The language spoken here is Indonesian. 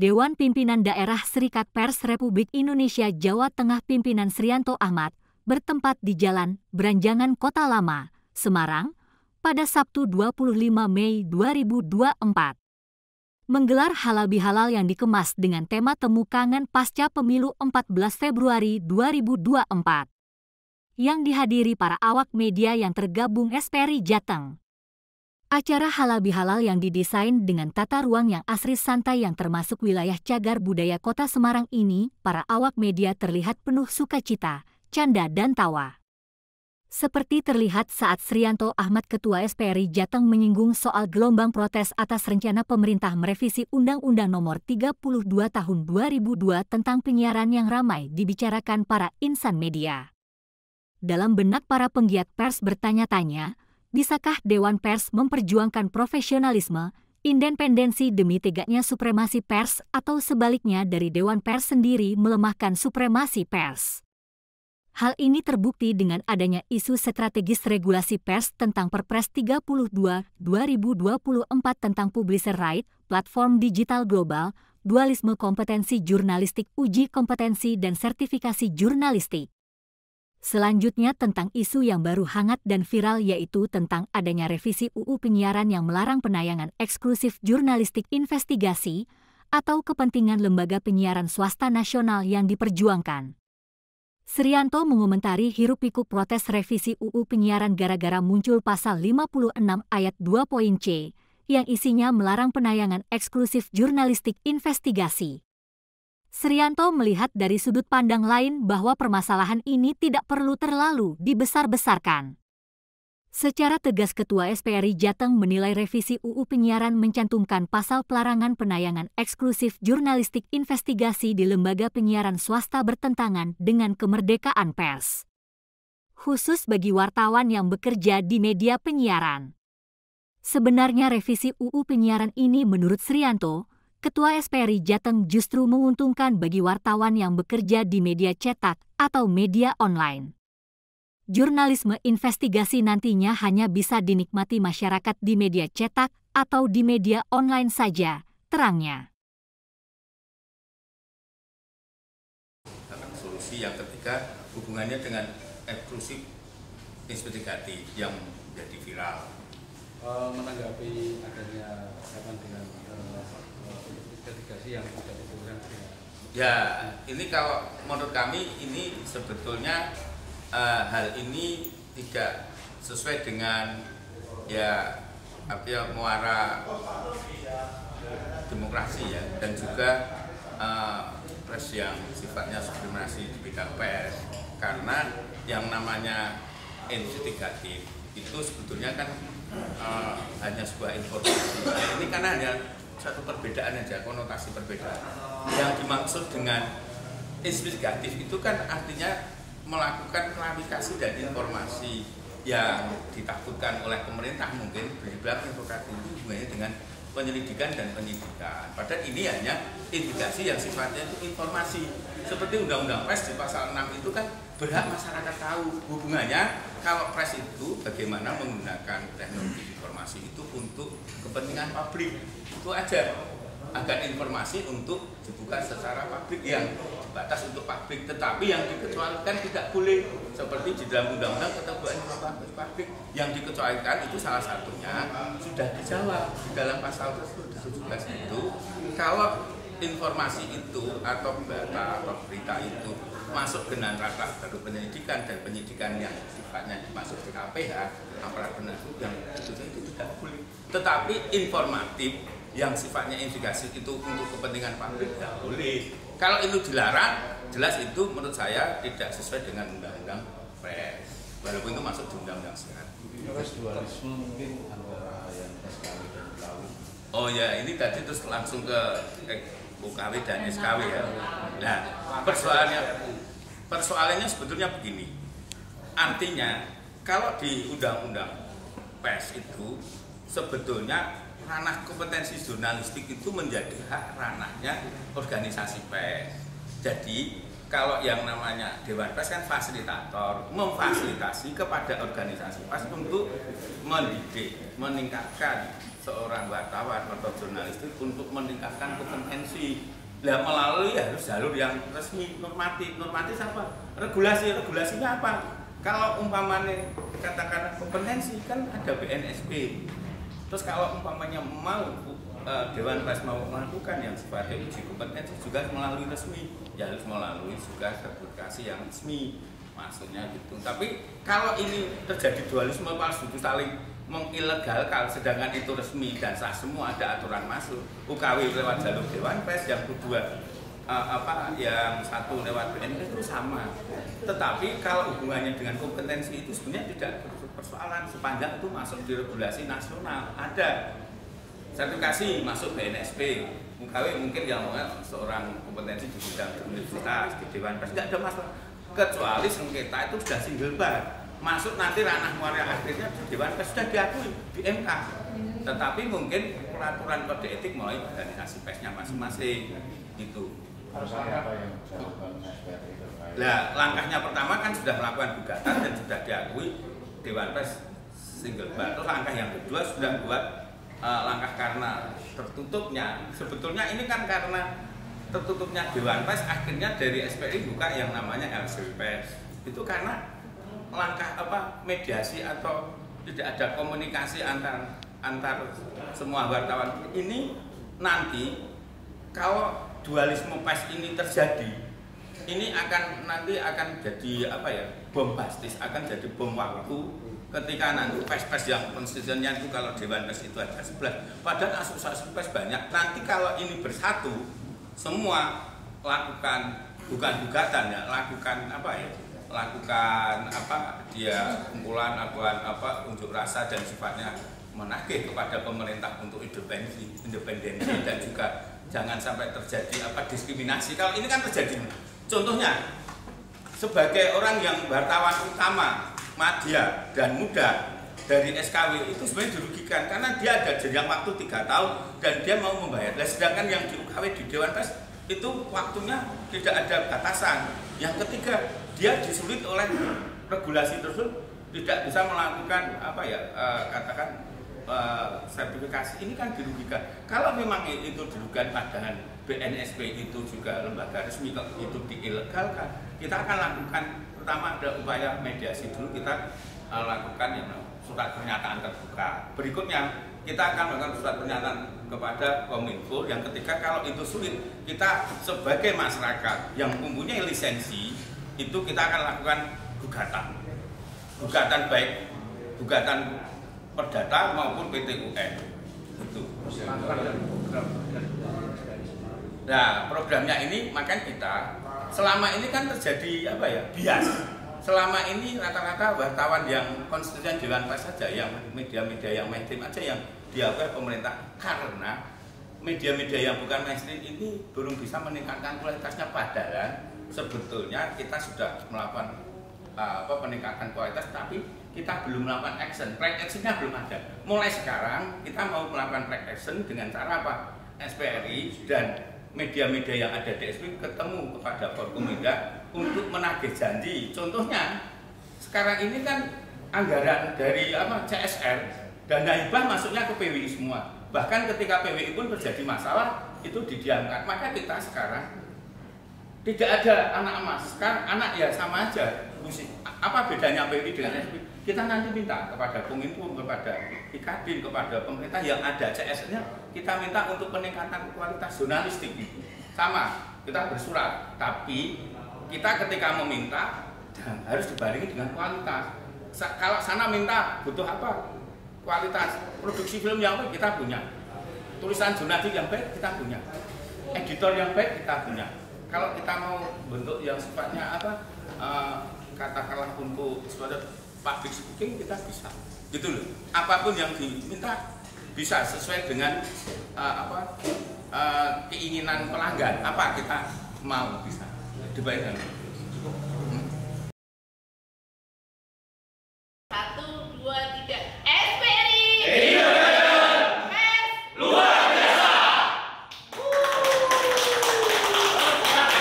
Dewan Pimpinan Daerah Serikat Pers Republik Indonesia Jawa Tengah pimpinan Srianto Ahmad bertempat di Jalan Beranjangan Kota Lama, Semarang, pada Sabtu 25 Mei 2024. Menggelar halal bihalal yang dikemas dengan tema Temu Kangen Pasca Pemilu 14 Februari 2024. Yang dihadiri para awak media yang tergabung SPRI Jateng. Acara halal bihalal yang didesain dengan tata ruang yang asri santai yang termasuk wilayah cagar budaya Kota Semarang ini, para awak media terlihat penuh sukacita, canda dan tawa. Seperti terlihat saat Srianto Ahmad Ketua SPRI Jateng menyinggung soal gelombang protes atas rencana pemerintah merevisi Undang-Undang Nomor 32 Tahun 2002 tentang penyiaran yang ramai dibicarakan para insan media. Dalam benak para penggiat pers bertanya-tanya, bisakah Dewan Pers memperjuangkan profesionalisme, independensi demi tegaknya supremasi pers atau sebaliknya dari Dewan Pers sendiri melemahkan supremasi pers? Hal ini terbukti dengan adanya isu strategis regulasi pers tentang Perpres 32/2024 tentang Publisher Right, platform digital global, dualisme kompetensi jurnalistik, uji kompetensi dan sertifikasi jurnalistik. Selanjutnya tentang isu yang baru hangat dan viral yaitu tentang adanya revisi UU Penyiaran yang melarang penayangan eksklusif jurnalistik investigasi atau kepentingan lembaga penyiaran swasta nasional yang diperjuangkan. Srianto mengomentari hiruk-pikuk protes revisi UU Penyiaran gara-gara muncul pasal 56 ayat 2.c yang isinya melarang penayangan eksklusif jurnalistik investigasi. Srianto melihat dari sudut pandang lain bahwa permasalahan ini tidak perlu terlalu dibesar-besarkan. Secara tegas Ketua SPRI Jateng menilai revisi UU Penyiaran mencantumkan pasal pelarangan penayangan eksklusif jurnalistik investigasi di lembaga penyiaran swasta bertentangan dengan kemerdekaan pers. Khusus bagi wartawan yang bekerja di media penyiaran. Sebenarnya revisi UU Penyiaran ini menurut Srianto, Ketua SPRI Jateng justru menguntungkan bagi wartawan yang bekerja di media cetak atau media online. Jurnalisme investigasi nantinya hanya bisa dinikmati masyarakat di media cetak atau di media online saja, terangnya. Solusi yang ketiga hubungannya dengan eksklusif investigatif yang menjadi viral. Menanggapi adanya dengan investigasi yang tidak diperlukan. Ya, ini kalau menurut kami ini sebetulnya hal ini tidak sesuai dengan ya artinya muara demokrasi ya, dan juga pers yang sifatnya supremasi di bidang pers, karena yang namanya investigatif itu sebetulnya kan hanya sebuah informasi. Ini kan hanya satu perbedaan aja, konotasi perbedaan. Yang dimaksud dengan investigatif itu kan artinya melakukan klarifikasi dan informasi yang ditakutkan oleh pemerintah, mungkin dibilang investigatif itu hubungannya dengan penyelidikan dan penyidikan. Padahal ini hanya investigasi yang sifatnya itu informasi. Seperti Undang-Undang Pers di pasal 6 itu kan berhak masyarakat tahu hubungannya kalau pers itu bagaimana menggunakan teknologi informasi itu untuk kepentingan publik. Itu aja, agar informasi untuk dibuka secara publik yang batas untuk publik, tetapi yang dikecualikan tidak boleh seperti di dalam Undang-Undang Keterbukaan Informasi Publik. Yang dikecualikan itu salah satunya sudah dijawab di dalam pasal tersebut 17 itu, kalau informasi itu atau data atau berita itu masuk dengan ranah baru penyelidikan dan penyidikan yang sifatnya masuk ke KPH, aparat penegak yang itu tidak boleh. Tetapi informatif yang sifatnya investigasi itu untuk kepentingan publik tidak boleh. Kalau itu dilarang, jelas itu menurut saya tidak sesuai dengan Undang-Undang Pers, walaupun itu masuk di Undang-Undang sekarang. Dualisme mungkin antara yang SKW dan UKW. Oh ya, ini tadi terus langsung ke UKW dan SKW ya. Nah, persoalannya sebetulnya begini. Artinya kalau di Undang-Undang Pers itu sebetulnya ranah kompetensi jurnalistik itu menjadi hak ranahnya organisasi pers. Jadi kalau yang namanya Dewan Pers kan fasilitator, memfasilitasi kepada organisasi pers untuk mendidik, meningkatkan seorang wartawan atau jurnalistik untuk meningkatkan kompetensi Lah melalui harus jalur yang resmi, normatif. Normatif apa? Regulasinya apa? Kalau umpamanya katakan kompetensi kan ada BNSP. Terus kalau umpamanya mau Dewan Pers mau melakukan yang sifatnya uji kompetensi juga melalui resmi, ya harus melalui juga sertifikasi yang resmi, maksudnya gitu. Tapi kalau ini terjadi dualisme palsu, saling mengilegalkan, sedangkan itu resmi dan sah semua, ada aturan masuk UKW lewat jalur Dewan Pers, yang kedua yang satu lewat BNPB itu sama. Tetapi kalau hubungannya dengan kompetensi itu sebenarnya tidak persoalan sepanjang itu masuk di regulasi nasional. Ada sertifikasi masuk BNSP, UKW mungkin yang seorang kompetensi di bidang universitas, di Dewan Pers tidak ada masalah, kecuali sengketa itu sudah single bar, masuk nanti ranah muara akhirnya di Dewan Pers sudah diakui di MK. Tetapi mungkin peraturan kode etik mulai organisasi persnya masing-masing gitu. Harus ada apa yang dilakukan SPRI terkait? Nah, langkahnya pertama kan sudah melakukan gugatan dan sudah diakui Dewan Pers single bar. Terus langkah yang kedua sudah buat langkah karena tertutupnya. Sebetulnya ini kan karena tertutupnya Dewan Pers, akhirnya dari SPRI buka yang namanya LCW Pers. Itu karena langkah mediasi atau tidak ada komunikasi antar semua wartawan. Ini nanti kalau dualisme pers ini terjadi, ini nanti akan jadi bombastis, akan jadi bom waktu ketika nanti pers yang konstitusinya itu kalau Dewan Pers itu ada 11, padahal asosiasi pers banyak. Nanti kalau ini bersatu semua lakukan bukan gugatan ya, lakukan dia kumpulan unjuk rasa dan sifatnya menagih kepada pemerintah untuk independensi dan juga jangan sampai terjadi diskriminasi. Kalau ini kan terjadi, contohnya sebagai orang yang wartawan utama, media dan muda dari SKW itu sebenarnya dirugikan karena dia ada jangka waktu 3 tahun dan dia mau membayar. Sedangkan yang di UKW di Dewan Pers itu waktunya tidak ada batasan. Yang ketiga, dia disulit oleh regulasi tersebut tidak bisa melakukan sertifikasi. Ini kan dirugikan. Kalau memang itu dirugikan, padahal BNSP itu juga lembaga resmi, kalau itu diilegalkan, kita akan lakukan pertama ada upaya mediasi dulu, kita lakukan yang surat pernyataan terbuka. Berikutnya kita akan melakukan surat pernyataan kepada Kominfo. Yang ketiga, kalau itu sulit, kita sebagai masyarakat yang mempunyai lisensi itu kita akan lakukan gugatan baik gugatan perdata maupun PT UN itu. Nah, programnya ini makanya kita selama ini kan terjadi bias. Selama ini rata-rata wartawan yang konstitusi Dewan Pers saja, yang media-media yang mainstream aja yang diakui pemerintah, karena media-media yang bukan mainstream ini belum bisa meningkatkan kualitasnya. Padahal sebetulnya kita sudah melakukan peningkatan kualitas, tapi kita belum melakukan action. Track actionnya belum ada. Mulai sekarang kita mau melakukan track action dengan cara apa? SPRI dan media-media yang ada di SPRI ketemu kepada Forkominda untuk menagih janji. Contohnya sekarang ini kan anggaran dari CSR, dana hibah masuknya ke PWI semua. Bahkan ketika PWI pun terjadi masalah itu didiamkan. Maka kita sekarang tidak ada anak emas. Sekarang anak ya sama aja. Apa bedanya PWI dengan SPRI? Kita nanti minta kepada Kominfo, kepada Ikadin, kepada pemerintah yang ada CSR-nya, kita minta untuk peningkatan kualitas jurnalistik itu. Sama, kita bersurat, tapi kita ketika meminta harus dibarengi dengan kualitas. Kalau sana minta butuh apa? Kualitas produksi film yang baik kita punya, tulisan jurnalistik yang baik kita punya, editor yang baik kita punya. Kalau kita mau bentuk yang sifatnya katakanlah untuk public speaking, kita bisa gitu loh. Apapun yang diminta bisa sesuai dengan keinginan pelanggan, apa kita mau bisa dibayar.